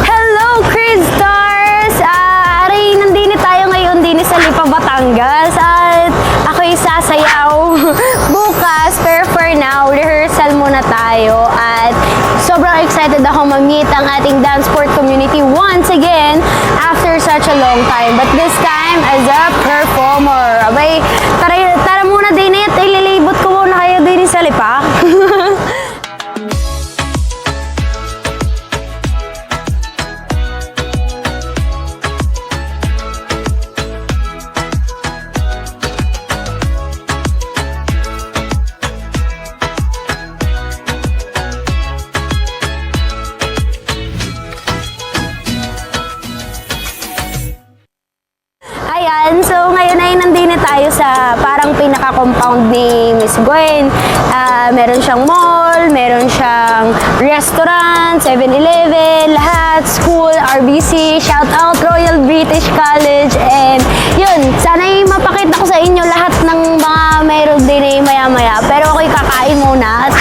Hello, Chris Stars! Aray, nandini tayo ngayon din sa Lipa, Batangas. At ako'y sasayaw bukas. Pero for now, rehearsal muna tayo. At sobrang excited ako ma-meet ang ating dance sport community once again after such a long time. But this time, as a performer. Abay, tara muna din at ililibot ko muna kayo din sa Lipa. Ayan, so ngayon ay nandito tayo sa parang pinaka-compound ni Miss Gwen. Meron siyang mall, meron siyang restaurant, 7-Eleven, lahat, school, RBC, shout out Royal British College, and yun, sana'y mapakita ko sa inyo lahat ng mga meron din ay maya-maya. Pero ako'y kakain muna at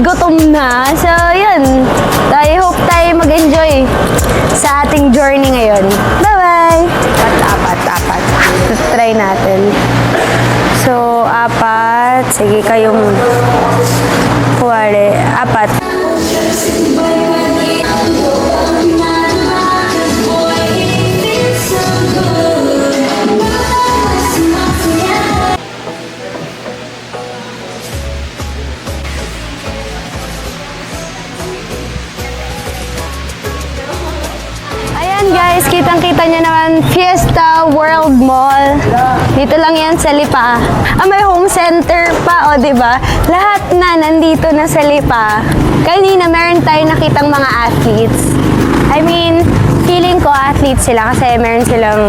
gutom na. So yun, I hope tayo mag-enjoy sa ating journey ngayon. Bye-bye! Apat. Try natin. So, 4. Sige, kayong kuwari. 4. Guys, kitang-kita nyo naman, Fiesta World Mall. Dito lang yan sa Lipa. May home center pa, o diba? Lahat na nandito na sa Lipa. Kanina meron tayo nakitang mga athletes. I mean, feeling ko athletes sila kasi meron silang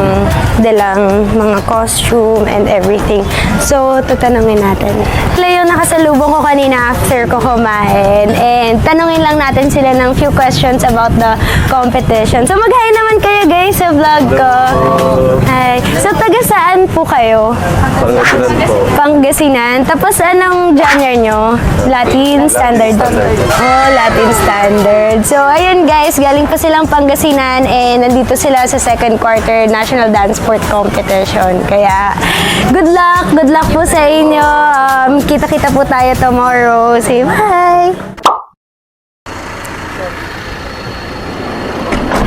dalang mga costume and everything. So, tatanungin natin. Sila yung nakasalubong ko kanina after ko kumain. And tanungin lang natin sila ng few questions about the competition. So, mag-hi naman kayo guys sa vlog ko. Hi. So, taga saan po kayo? Pangasinan po. Pangasinan. Tapos, anong genre nyo? Latin Standard? Oh, Latin Standard. So, ayun guys, galing pa silang Pangasinan and nandito sila sa second quarter National Dance Sport Competition. Kaya, good luck po sa inyo. Kita-kita po tayo tomorrow. Say bye!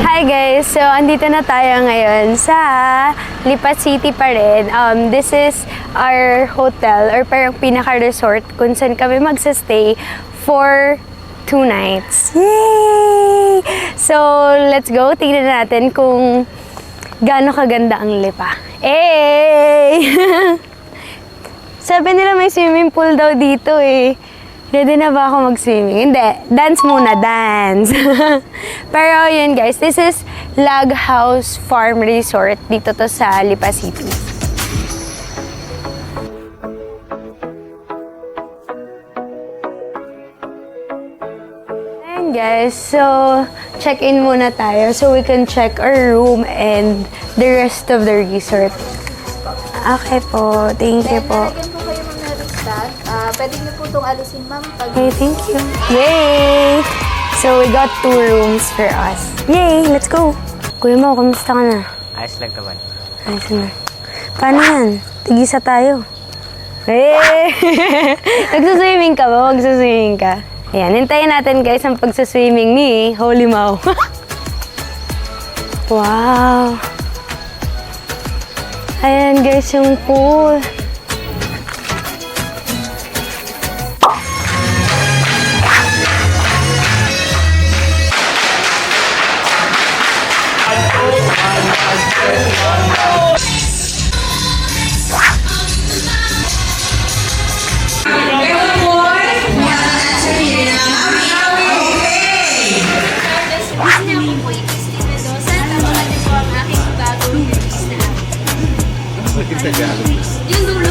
Hi guys! So, andito na tayo ngayon sa Lipa City pa rin. This is our hotel or parang pinaka-resort kung saan kami magsastay for 2 nights. Yay! So, let's go. Tingnan natin kung gaano kaganda ang Lipa. Hey! Sabi nila may swimming pool daw dito eh. Ready na ba ako mag-swimming? Hindi. Dance muna. Dance. Pero yun guys, this is Log House Farm Resort. Dito to sa Lipa City. Ayan guys, so check-in muna tayo so we can check our room and the rest of the resort. Okay po. Thank you po. Lalagyan po kayo mga wristband. Pwede niyo po itong alisin, ma'am. Okay, thank you. Yay! So, we got 2 rooms for us. Yay! Let's go! Kuya mo, kamusta ka na? Ayos lang naman. Ayos na. Paano yan? Tigisa tayo. Hey! Nagsuswimming ka ba? Magsuswimming ka. Ayan, hintayin natin guys ang pagsuswimming ni Holy Mau. Wow! Ayan guys, yung pool. Yung dulo.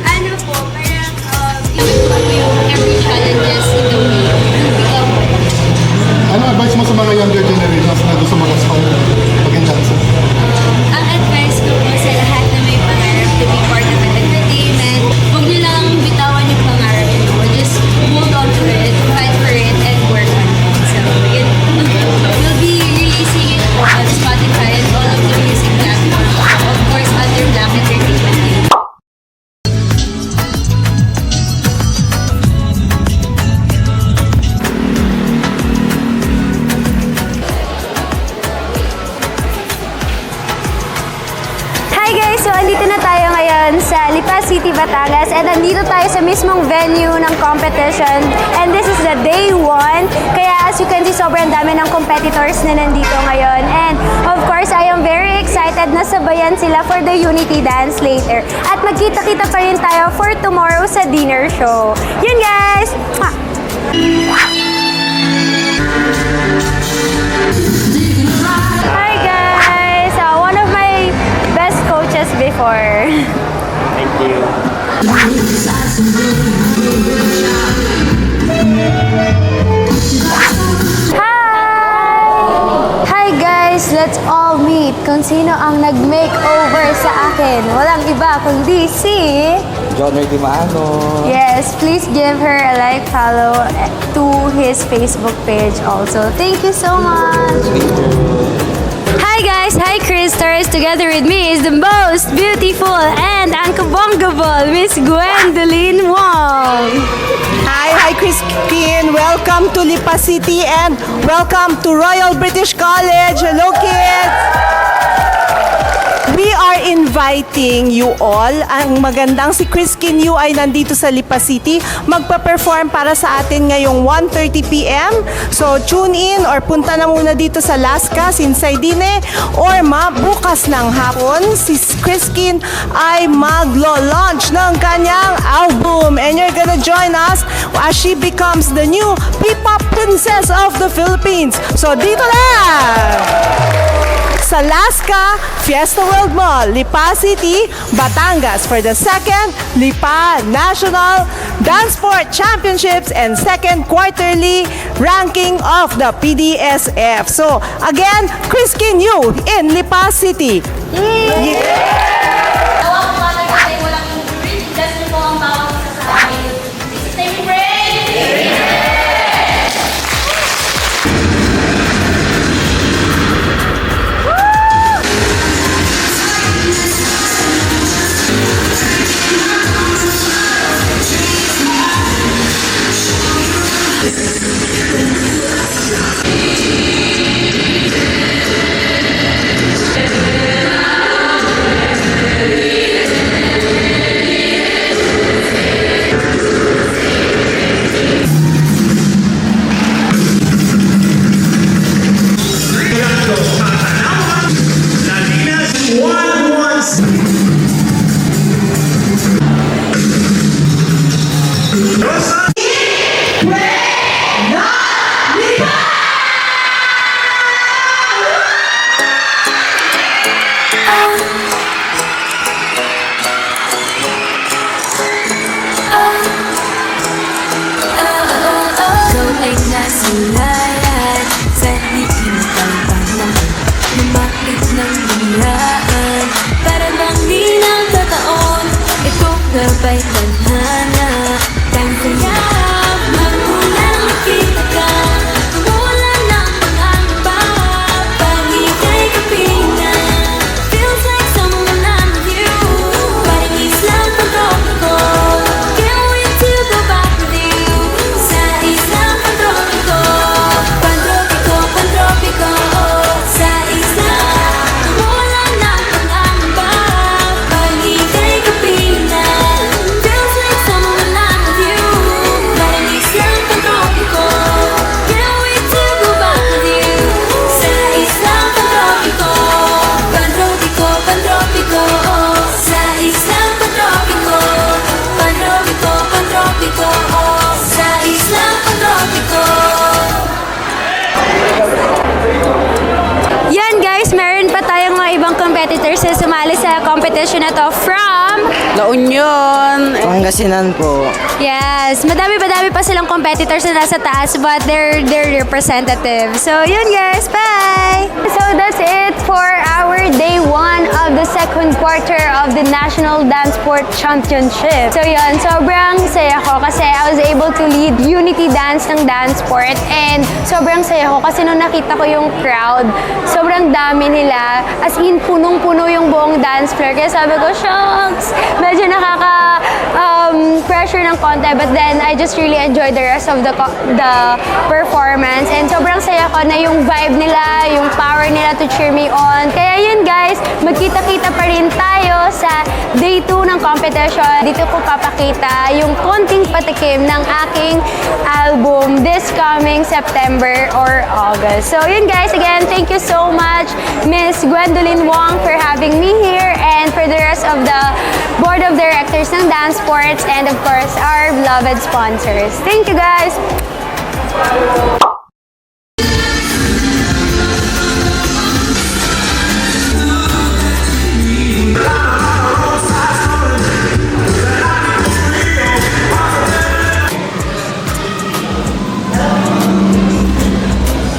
Ano po, parang yung every challenges in the way to become Ano advice mo sa mga younger generations na gusto mag-aspire maging dancer? ang advice ko po sa lahat na may pangarap to be part of an entertainment, huwag niyo lang bitawan yung pangarap niyo. Just hold on to it, fight for it, Batangas and nandito tayo sa mismong venue ng competition and this is the day 1. Kaya as you can see, sobrang dami ng competitors na nandito ngayon and of course, I am very excited na sabayan sila for the Unity Dance later. At magkita-kita pa rin tayo for tomorrow sa dinner show. Yun guys! Mwah! Hi guys! One of my best coaches before. Thank you. Hi! Hi guys! Let's all meet kung sino ang nag-makeover sa akin. Walang iba kundi si... John Ricky Maano. Yes, please give her a like, follow to his Facebook page also. Thank you so much! Hi guys! Hi Crystars! Together with me is the most beautiful and unkabongable Miss Gwendolyn Wong! Hi Christine. Welcome to Lipa City and welcome to Royal British College. Hello kids! We are inviting you all. Ang magandang si Chris Kinyu ay nandito sa Lipa City. Magpa-perform para sa atin ngayong 1:30 p.m. So tune in or punta na muna dito sa Lasca, Sinsaydine or bukas ng hapon si Chris Kin ay maglo-launch ng kanyang album and you're gonna join us as she becomes the new P-pop princess of the Philippines. So dito na! Sa Lasca Fiesta World Mall, Lipa City, Batangas for the second Lipa National Dance Sport Championships and second quarterly ranking of the PDSF. So again, Chris Kinyu in Lipa City. Tawag po natin kasi walang bridge. Just po ang bawat isa sa amin. This is time break! Ikaw ay nasulayat sa limitang panahon. Lumakit ng biglaan para bang di ng tataon. Ito na ba'y tadhana? Time to yap, magulang nakita ka. Wala ng pangamba, pag-ikay kapinan. Feels like someone I'm with you, parang islang pagkopiko. Can't wait to go back with you, sa islang pantropiko. Pantropiko, pantropiko, sa islang. Wala ng pangamba, pag-ikay kapinan. Feels like someone I'm with you, parang islang pantropiko. Can't wait to go back with you, sa islang pantropiko. Pantropiko, pantropiko, sa islang pantropiko. Pantropiko, pantropiko, sa islang pantropiko. Yan guys, meron pa tayong mga ibang competitors na sumali sa competition na to from... La Union. Pangasinan po. Yes, madami pa silang competitors na nasa taas but they're representative. So yun guys, bye! So that's it for our day 1 of the second quarter of the National Dance Sport Championship. So yun, sobrang saya ko kasi I was able to lead Unity Dance ng Dance Sport and sobrang saya ko kasi nung nakita ko yung crowd, sobrang dami nila, as in punong-puno yung buong dance floor. Kaya sabi ko, shucks, medyo pressure ng konti, but then I just really enjoyed the rest of the performance. And sobrang saya ko na yung vibe nila, yung power nila to cheer me on. Kaya yun guys, magkita-kita pa rin tayo sa day 2 ng competition. Dito ko papakita yung konting patikim ng aking album this coming September or August. So yun guys, again, thank you so much Miss Gwendolyn Wong for having me here, and for the rest of the board of directors ng Dance Sports, and of course our beloved sponsors. Thank you guys!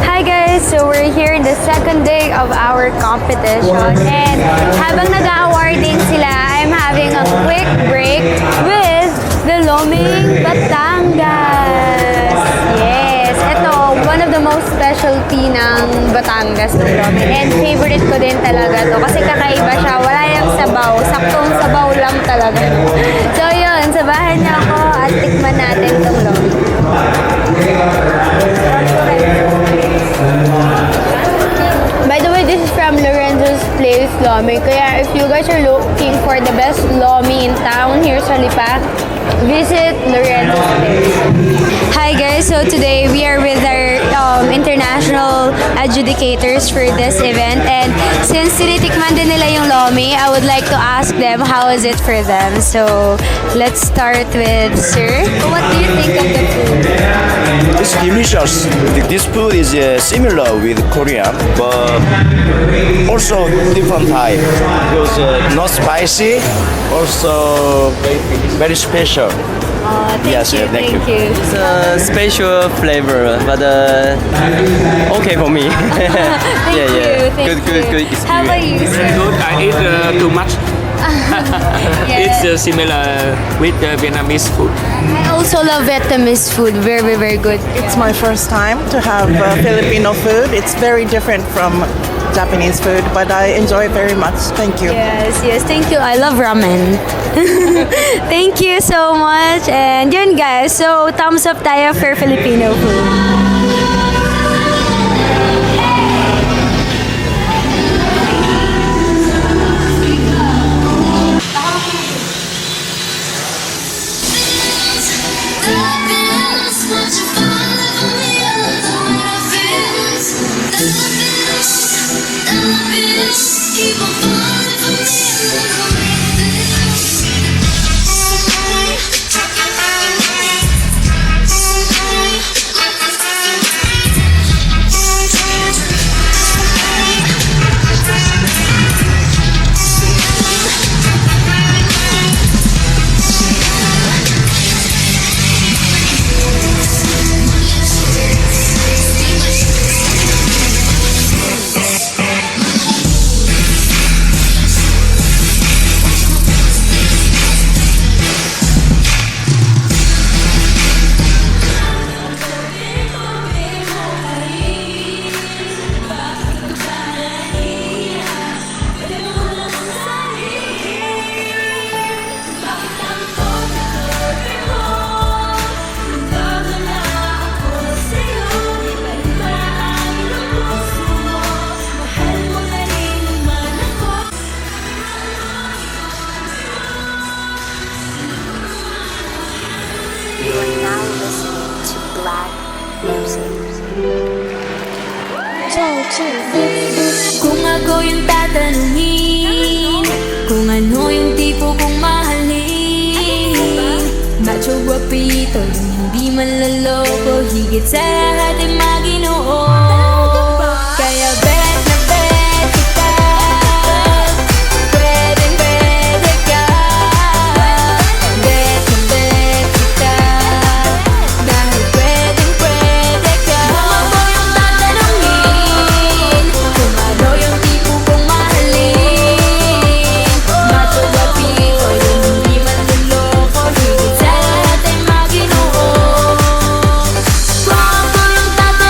Hi guys! So we're here in the second day of our competition, and habang nag-awarding sila, I'm having a quick break with the Loming Batangas. Yes! Ito, one of the most specialty ng Batangas ng Loming, and favorite ko din talaga to kasi kakaiba siya. Wala yung sabaw. Saktong sabaw lang talaga. So yun, sabahan niyo ako at tikman natin tong Loming. By the way, this is from Lorenzo's Place Lomi. Kaya if you guys are looking for the best Lomi in town here sa Lipa, visit Lorenzo's Place. Hi guys, so today we are with our international adjudicators for this event, and since tinitikman din nila yung Lomi, I would like to ask them how is it for them. So let's start with Sir. What do you think of the food? It's delicious. This food is similar with Korean, but also different type. Because not spicy, also very special. Yes, thank you. It's a special flavor, but okay for me. Thank you. Thank Good you. How about you, sir? Good. I eat too much. It's similar with Vietnamese food. I also love Vietnamese food. Very, very good. It's my first time to have Filipino food. It's very different from Japanese food, but I enjoy it very much. Thank you. Yes, thank you. I love ramen. Thank you so much. And yun guys, so thumbs up tayo for Filipino food. Keep on falling for Kung ako yung tatanungin, kung ano yung tipo kong mahalin, macho guwapito, yung hindi manloloko, higit sa lahat ay maginoo. Kaya bet na bet kita, pwedeng pwede ka. Bet na bet kita, dahil pwedeng pwede ka. Kung ako yung tatanungin, kung ano yung tipo kong mahalin, macho guwapito, yung hindi manloloko, higit sa lahat ay maginoo. Kung ako yung tatanungin,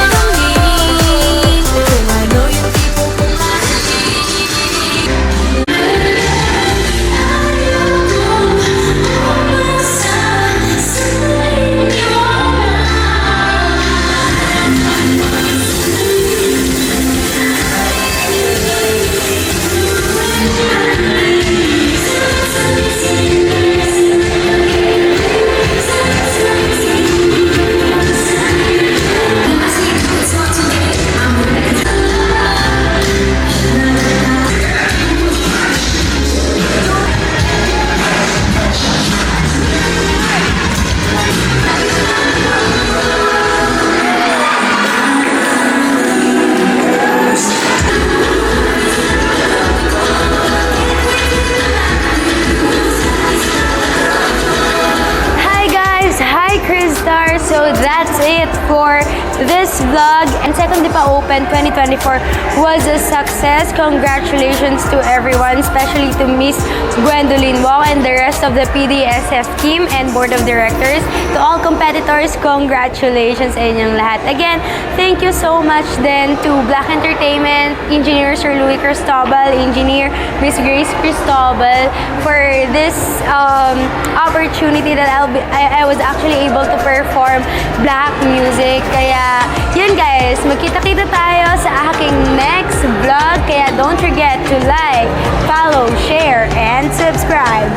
for this vlog. And Second Lipa Open 2024 was a success. Congratulations to everyone, especially to Miss Gwendolyn Wong and the rest of the PDSF team and board of directors. To all competitors, congratulations sa inyong lahat. Again, thank you so much then to Black Entertainment, Engineer Sir Louis Cristobal, Engineer Miss Grace Cristobal for this opportunity that I was actually able to perform black music. Kaya yun guys, magkita-kita tayo sa aking next vlog. Kaya don't forget to like, follow, share, and subscribe.